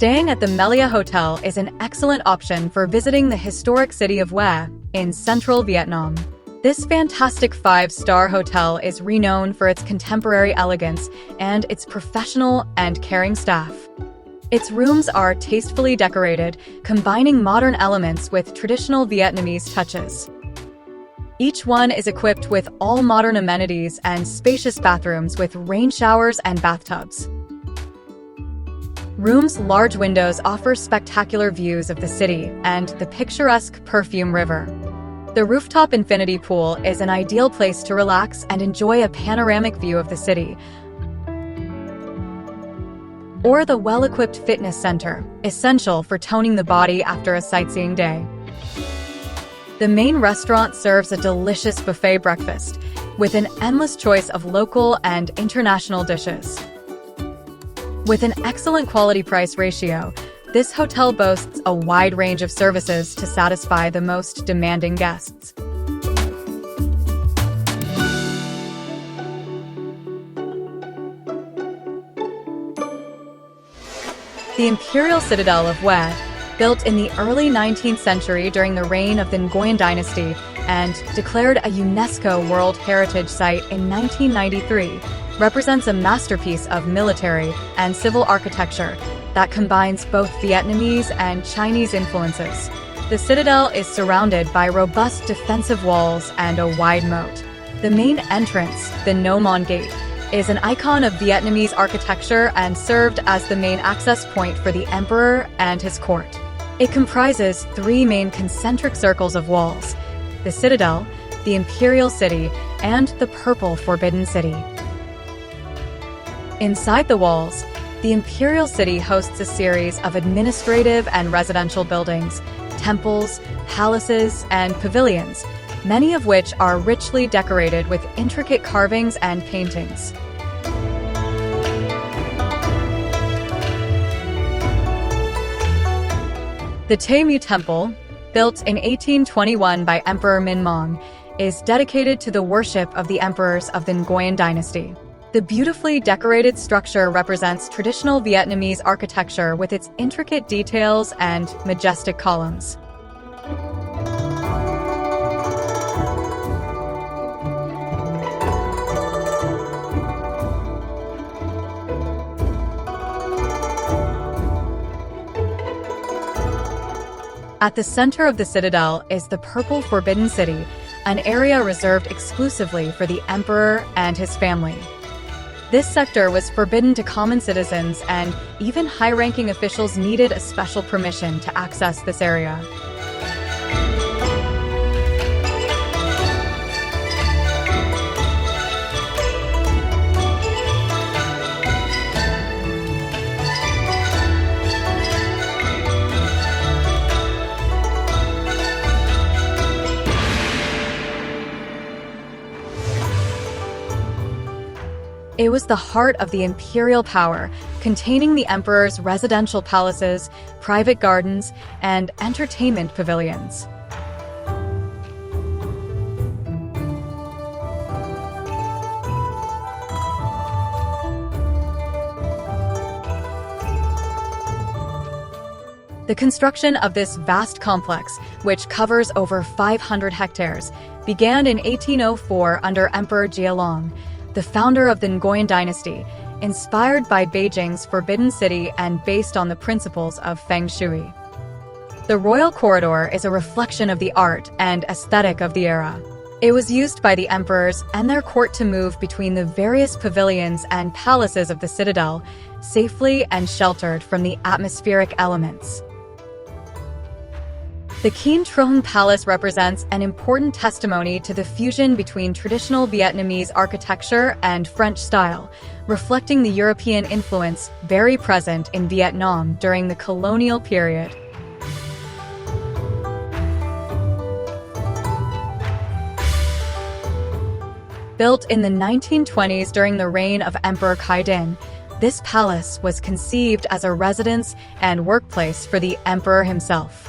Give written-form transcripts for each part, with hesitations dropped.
Staying at the Melia Hotel is an excellent option for visiting the historic city of Hue in central Vietnam. This fantastic five-star hotel is renowned for its contemporary elegance and its professional and caring staff. Its rooms are tastefully decorated, combining modern elements with traditional Vietnamese touches. Each one is equipped with all modern amenities and spacious bathrooms with rain showers and bathtubs. Rooms' large windows offer spectacular views of the city and the picturesque Perfume River. The rooftop infinity pool is an ideal place to relax and enjoy a panoramic view of the city. Or the well-equipped fitness center, essential for toning the body after a sightseeing day. The main restaurant serves a delicious buffet breakfast, with an endless choice of local and international dishes. With an excellent quality-price ratio, this hotel boasts a wide range of services to satisfy the most demanding guests. The Imperial Citadel of Hue, built in the early 19th century during the reign of the Nguyen dynasty and declared a UNESCO World Heritage Site in 1993, represents a masterpiece of military and civil architecture that combines both Vietnamese and Chinese influences. The citadel is surrounded by robust defensive walls and a wide moat. The main entrance, the No Mon Gate, is an icon of Vietnamese architecture and served as the main access point for the emperor and his court. It comprises three main concentric circles of walls: the citadel, the Imperial City, and the Purple Forbidden City. Inside the walls, the Imperial City hosts a series of administrative and residential buildings, temples, palaces, and pavilions, many of which are richly decorated with intricate carvings and paintings. The Thien Mu Temple, built in 1821 by Emperor Minh, is dedicated to the worship of the emperors of the Nguyen dynasty. The beautifully decorated structure represents traditional Vietnamese architecture with its intricate details and majestic columns. At the center of the citadel is the Purple Forbidden City, an area reserved exclusively for the emperor and his family. This sector was forbidden to common citizens, and even high-ranking officials needed a special permission to access this area. It was the heart of the imperial power, containing the emperor's residential palaces, private gardens, and entertainment pavilions. The construction of this vast complex, which covers over 500 hectares, began in 1804 under Emperor Jialong, the founder of the Nguyen dynasty, inspired by Beijing's Forbidden City and based on the principles of Feng Shui. The Royal Corridor is a reflection of the art and aesthetic of the era. It was used by the emperors and their court to move between the various pavilions and palaces of the citadel, safely and sheltered from the atmospheric elements. The Kien Trung Palace represents an important testimony to the fusion between traditional Vietnamese architecture and French style, reflecting the European influence very present in Vietnam during the colonial period. Built in the 1920s during the reign of Emperor Khai, this palace was conceived as a residence and workplace for the emperor himself.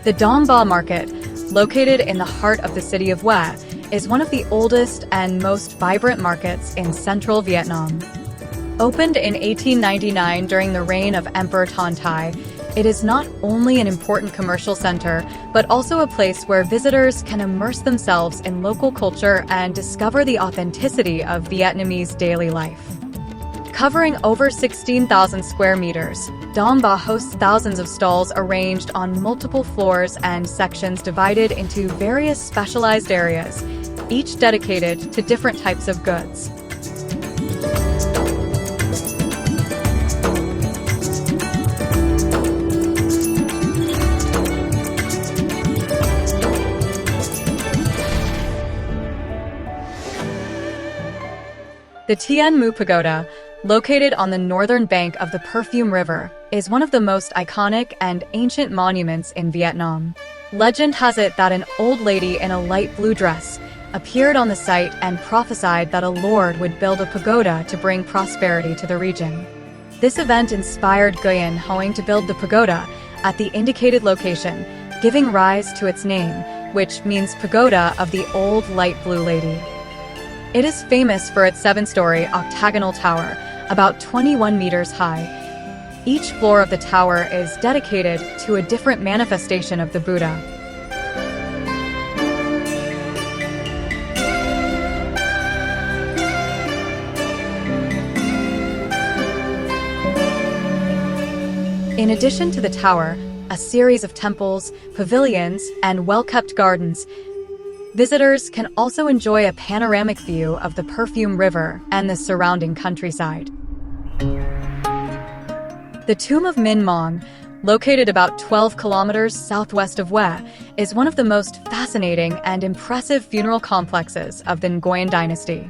The Dong Ba Market, located in the heart of the city of Hue, is one of the oldest and most vibrant markets in central Vietnam. Opened in 1899 during the reign of Emperor Thien Thai, it is not only an important commercial center, but also a place where visitors can immerse themselves in local culture and discover the authenticity of Vietnamese daily life. Covering over 16,000 square meters, Dom Ba hosts thousands of stalls arranged on multiple floors and sections divided into various specialized areas, each dedicated to different types of goods. The Thien Mu Pagoda, located on the northern bank of the Perfume River, is one of the most iconic and ancient monuments in Vietnam. Legend has it that an old lady in a light blue dress appeared on the site and prophesied that a lord would build a pagoda to bring prosperity to the region. This event inspired Nguyen Hoang to build the pagoda at the indicated location, giving rise to its name, which means Pagoda of the Old Light Blue Lady. It is famous for its 7-story octagonal tower, about 21 meters high. Each floor of the tower is dedicated to a different manifestation of the Buddha. In addition to the tower, a series of temples, pavilions, and well-kept gardens, visitors can also enjoy a panoramic view of the Perfume River and the surrounding countryside. The tomb of Minh, located about 12 kilometers southwest of Hue, is one of the most fascinating and impressive funeral complexes of the Nguyen dynasty.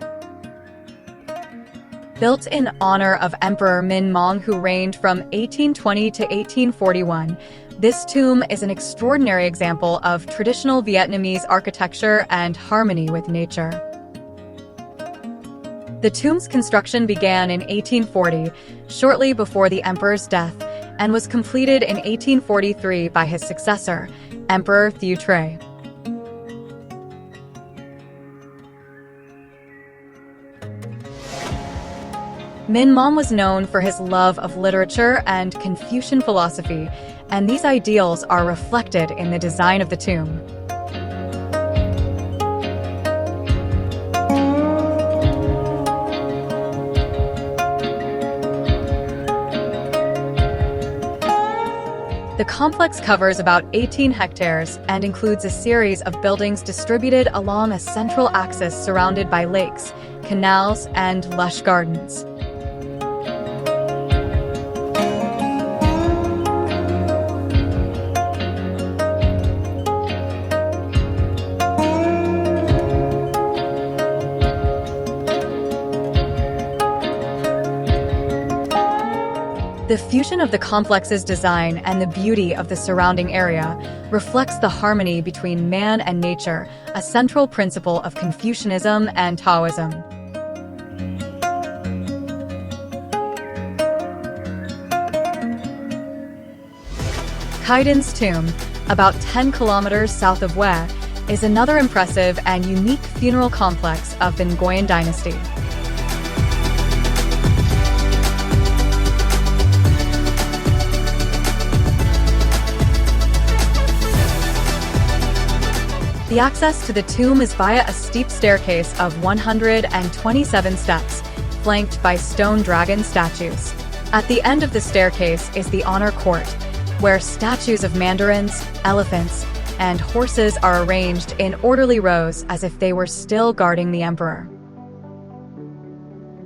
Built in honor of Emperor Minh, who reigned from 1820 to 1841, this tomb is an extraordinary example of traditional Vietnamese architecture and harmony with nature. The tomb's construction began in 1840, shortly before the emperor's death, and was completed in 1843 by his successor, Emperor Thien Mu. Minh was known for his love of literature and Confucian philosophy, and these ideals are reflected in the design of the tomb. The complex covers about 18 hectares and includes a series of buildings distributed along a central axis surrounded by lakes, canals, and lush gardens. The fusion of the complex's design and the beauty of the surrounding area reflects the harmony between man and nature, a central principle of Confucianism and Taoism. Khai tomb, about 10 kilometers south of Hue, is another impressive and unique funeral complex of the Nguyen dynasty. The access to the tomb is via a steep staircase of 127 steps, flanked by stone dragon statues. At the end of the staircase is the honor court, where statues of mandarins, elephants, and horses are arranged in orderly rows as if they were still guarding the emperor.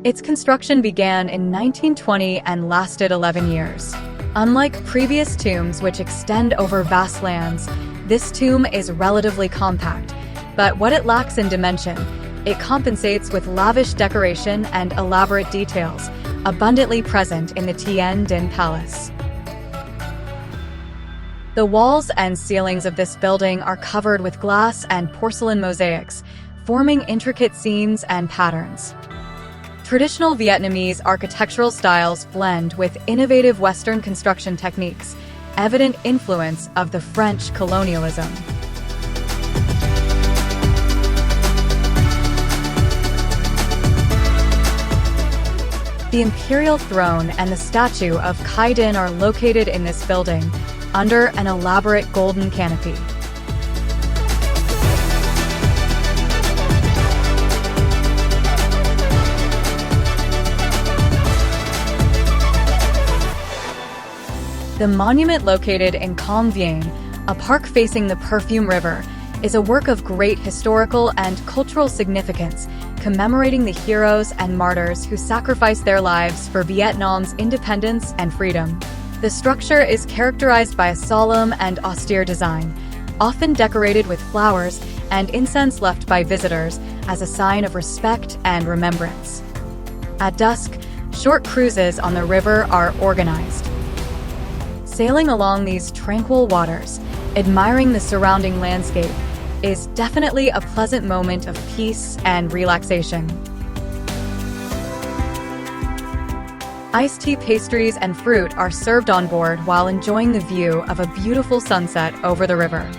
Its construction began in 1920 and lasted 11 years. Unlike previous tombs which extend over vast lands, this tomb is relatively compact, but what it lacks in dimension, it compensates with lavish decoration and elaborate details, abundantly present in the Thien Dinh Palace. The walls and ceilings of this building are covered with glass and porcelain mosaics, forming intricate scenes and patterns. Traditional Vietnamese architectural styles blend with innovative Western construction techniques, evident influence of the French colonialism. The imperial throne and the statue of Khai are located in this building, under an elaborate golden canopy. The monument located in Thien, a park facing the Perfume River, is a work of great historical and cultural significance, commemorating the heroes and martyrs who sacrificed their lives for Vietnam's independence and freedom. The structure is characterized by a solemn and austere design, often decorated with flowers and incense left by visitors as a sign of respect and remembrance. At dusk, short cruises on the river are organized. Sailing along these tranquil waters, admiring the surrounding landscape, is definitely a pleasant moment of peace and relaxation. Iced tea, pastries, and fruit are served on board while enjoying the view of a beautiful sunset over the river.